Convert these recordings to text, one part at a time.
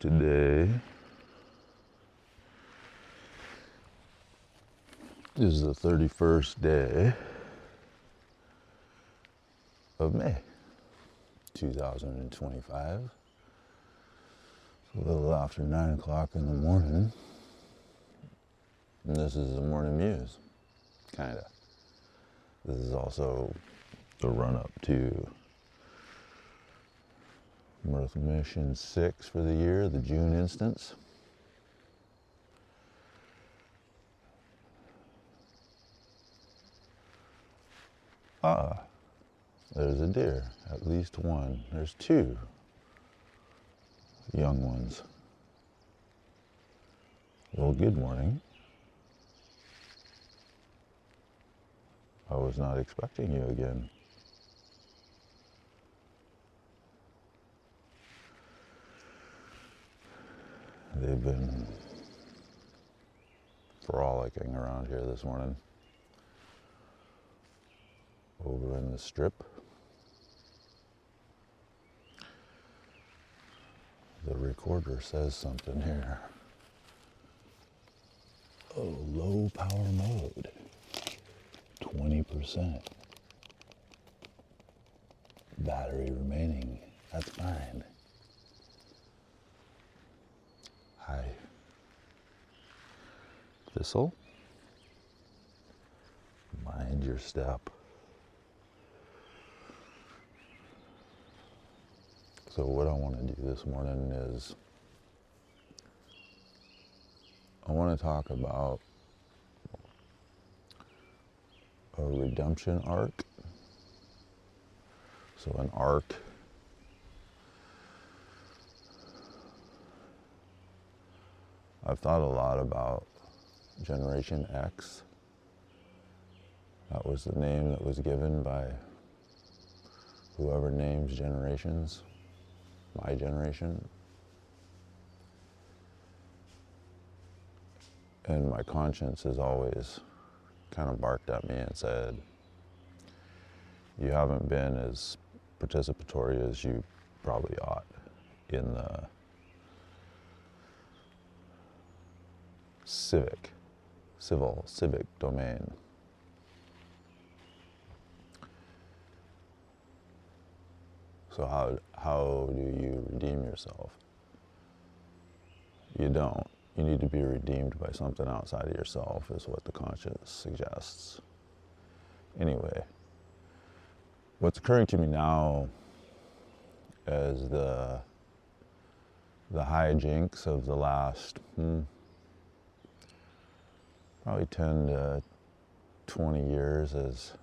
Today is the 31st day of May, 2025. It's a little after 9 o'clock in the morning, and this is the Morning Muse, kinda. This is also the run-up to Mirth Mission 6 for the year, the June instance. Ah, there's a deer, at least one. There's two young ones. Well, good morning. I was not expecting you again. They've been frolicking around here this morning. Over in the strip. The recorder says something here. Oh, low power mode. 20%. Battery remaining. That's fine. Hi. Thistle. Mind your step. So what I want to do this morning is I want to talk about a redemption arc. So an arc I've thought a lot about Generation X. That was the name that was given by whoever names generations. My generation. And my conscience has always kind of barked at me and said, you haven't been as participatory as you probably ought in the civic domain. So how do you redeem yourself? You don't. You need to be redeemed by something outside of yourself, is what the conscience suggests. Anyway, what's occurring to me now as the hijinks of the last probably 10 to 20 years as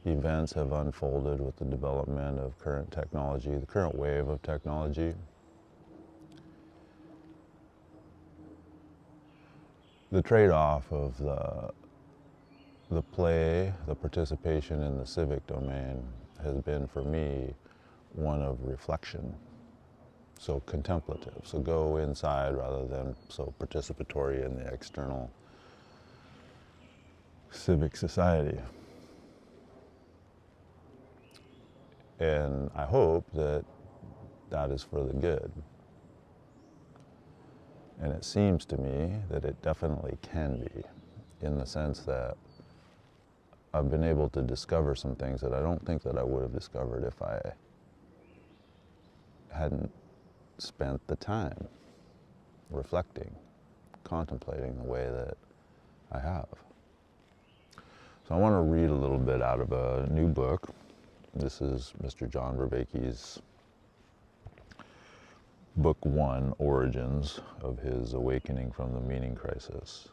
events have unfolded with the development of current technology, the current wave of technology. The trade-off of the play, the participation in the civic domain has been for me one of reflection. So contemplative, so go inside rather than so participatory in the external civic society. And I hope that that is for the good. And it seems to me that it definitely can be, in the sense that I've been able to discover some things that I don't think that I would have discovered if I hadn't spent the time reflecting, contemplating the way that I have. So I want to read a little bit out of a new book. This is Mr. John Vervaake's Book 1, Origins of his Awakening from the Meaning Crisis.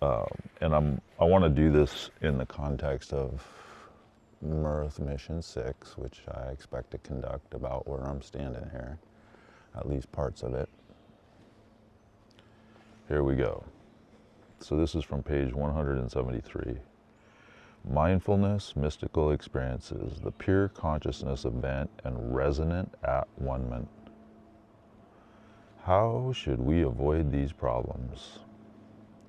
And I want to do this in the context of Mirth Mission 6, which I expect to conduct about where I'm standing here, at least parts of it. Here we go. So this is from page 173. Mindfulness, mystical experiences, the pure consciousness event and resonant at-one-ment. How should we avoid these problems?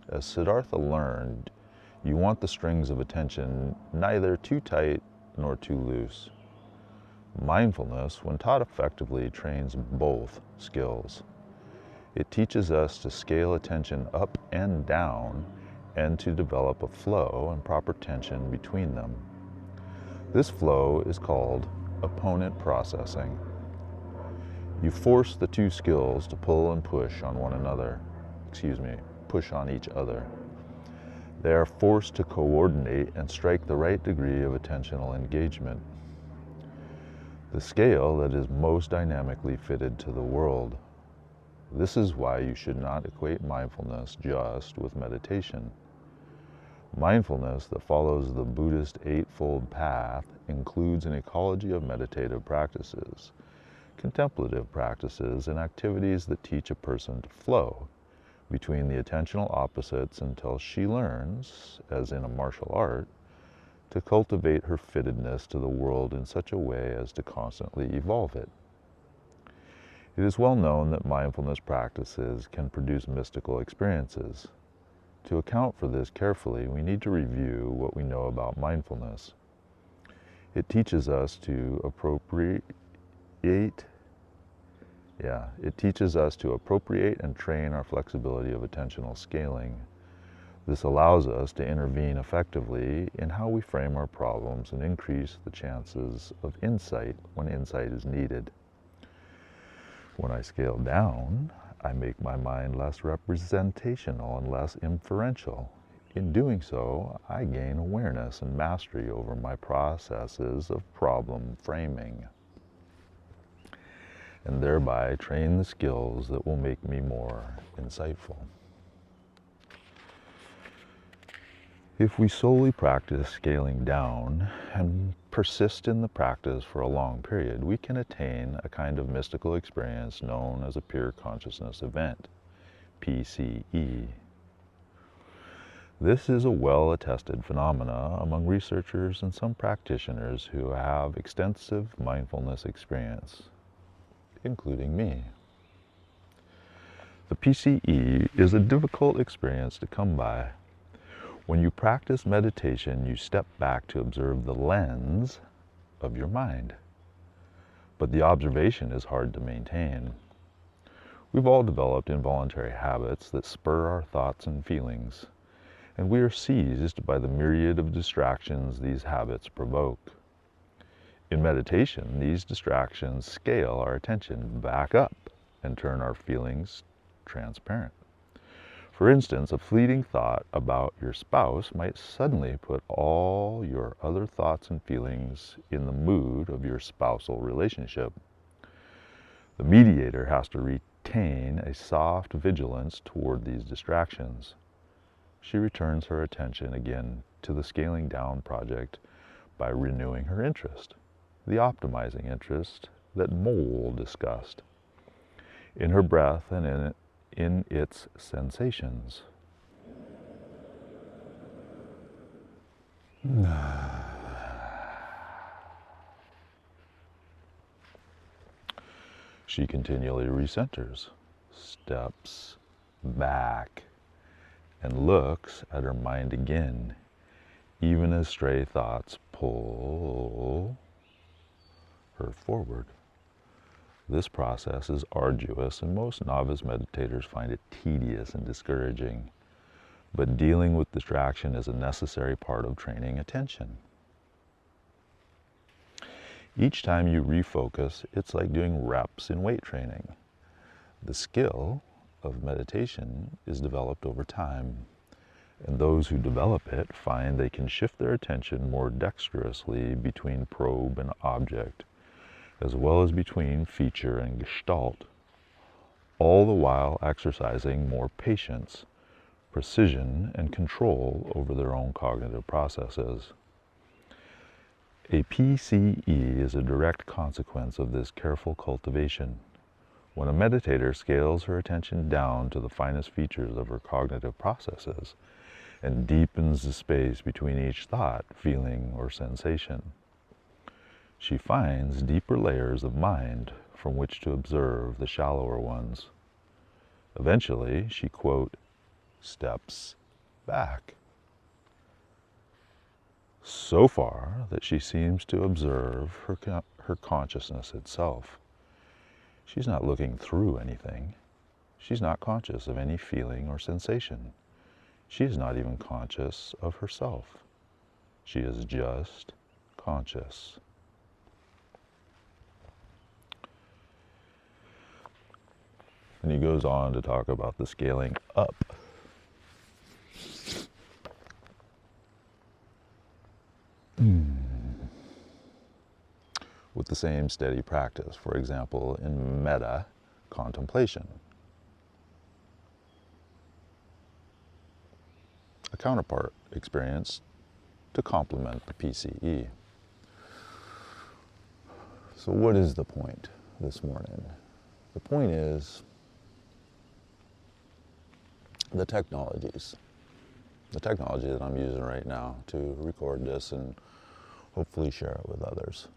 As Siddhartha learned, you want the strings of attention neither too tight nor too loose. Mindfulness, when taught effectively, trains both skills. It teaches us to scale attention up and down and to develop a flow and proper tension between them. This flow is called opponent processing. You force the two skills to pull and push on one another. Push on each other. They are forced to coordinate and strike the right degree of attentional engagement. The scale that is most dynamically fitted to the world. This is why you should not equate mindfulness just with meditation. Mindfulness that follows the Buddhist Eightfold Path includes an ecology of meditative practices, contemplative practices, and activities that teach a person to flow between the attentional opposites until she learns, as in a martial art, to cultivate her fittedness to the world in such a way as to constantly evolve it. It is well known that mindfulness practices can produce mystical experiences. To account for this carefully, we need to review what we know about mindfulness. It teaches us to appropriate and train our flexibility of attentional scaling. This allows us to intervene effectively in how we frame our problems and increase the chances of insight when insight is needed. When I scale down, I make my mind less representational and less inferential. In doing so, I gain awareness and mastery over my processes of problem framing, and thereby train the skills that will make me more insightful. If we solely practice scaling down and persist in the practice for a long period, we can attain a kind of mystical experience known as a pure consciousness event, PCE. This is a well-attested phenomena among researchers and some practitioners who have extensive mindfulness experience, including me. The PCE is a difficult experience to come by. When you practice meditation, you step back to observe the lens of your mind. But the observation is hard to maintain. We've all developed involuntary habits that spur our thoughts and feelings, and we are seized by the myriad of distractions these habits provoke. In meditation, these distractions scale our attention back up and turn our feelings transparent. For instance, a fleeting thought about your spouse might suddenly put all your other thoughts and feelings in the mood of your spousal relationship. The mediator has to retain a soft vigilance toward these distractions. She returns her attention again to the scaling down project by renewing her interest, the optimizing interest that Mole discussed, in her breath and in its sensations. She continually recenters, steps back, and looks at her mind again, even as stray thoughts pull her forward. This process is arduous, and most novice meditators find it tedious and discouraging. But dealing with distraction is a necessary part of training attention. Each time you refocus, it's like doing reps in weight training. The skill of meditation is developed over time, and those who develop it find they can shift their attention more dexterously between probe and object, as well as between feature and gestalt, all the while exercising more patience, precision, and control over their own cognitive processes. A PCE is a direct consequence of this careful cultivation. When a meditator scales her attention down to the finest features of her cognitive processes and deepens the space between each thought, feeling, or sensation, she finds deeper layers of mind from which to observe the shallower ones. Eventually, she, quote, steps back, so far that she seems to observe her consciousness itself. She's not looking through anything. She's not conscious of any feeling or sensation. She is not even conscious of herself. She is just conscious. And he goes on to talk about the scaling up. With the same steady practice, for example, in metta contemplation. A counterpart experience to complement the PCE. So what is the point this morning? The point is the technology that I'm using right now to record this and hopefully share it with others,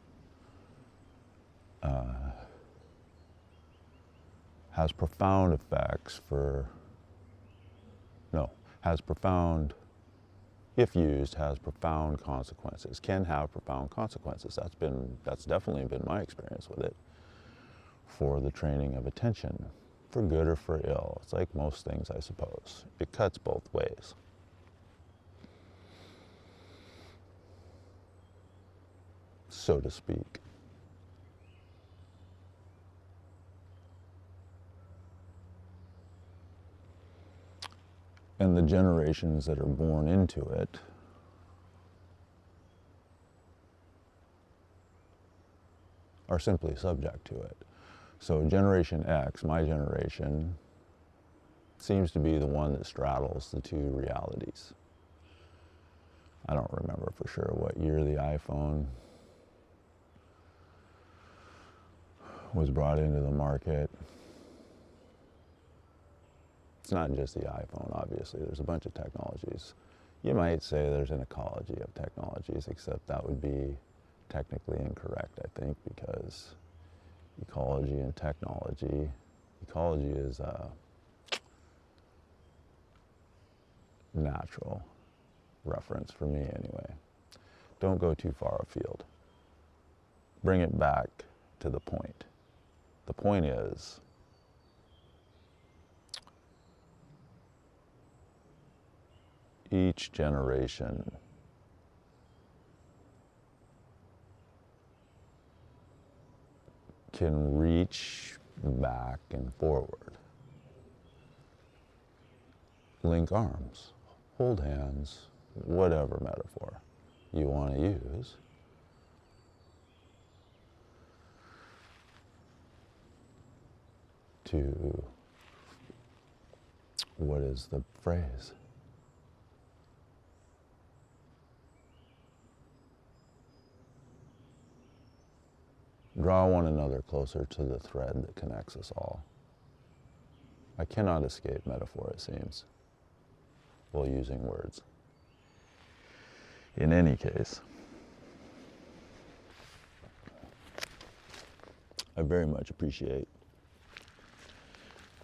has profound effects if used, has profound consequences, can have profound consequences. That's definitely been my experience with it, for the training of attention, for good or for ill. It's like most things, I suppose. It cuts both ways. So to speak. And the generations that are born into it are simply subject to it. So Generation X, my generation, seems to be the one that straddles the two realities. I don't remember for sure what year the iPhone was brought into the market. It's not just the iPhone, obviously. There's a bunch of technologies. You might say there's an ecology of technologies, except that would be technically incorrect, I think, because ecology and technology, ecology is a natural reference for me anyway. Don't go too far afield. Bring it back to the point. The point is, each generation can reach back and forward, link arms, hold hands, whatever metaphor you want to use, to, what is the phrase? Draw one another closer to the thread that connects us all. I cannot escape metaphor, it seems, while using words. In any case, I very much appreciate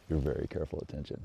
your very careful attention.